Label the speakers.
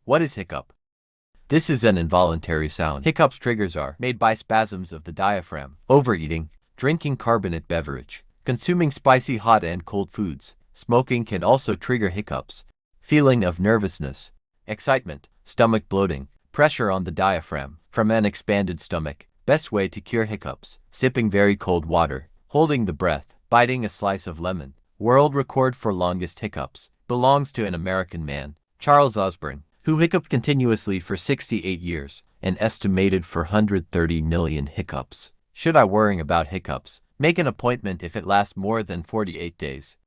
Speaker 1: What is hiccup? This is an involuntary sound. Hiccups triggers are made by spasms of the diaphragm, overeating, drinking carbonate beverage, consuming spicy hot and cold foods. Smoking can also trigger hiccups. Feeling of nervousness, excitement, stomach bloating, pressure on the diaphragm from an expanded stomach. Best way to cure hiccups: sipping very cold water, holding the breath, biting a slice of lemon. World record for longest hiccups belongs to an American man, Charles Osborne, who hiccuped continuously for 68 years, an estimated 430 million hiccups. Should I worry about hiccups? Make an appointment if it lasts more than 48 days.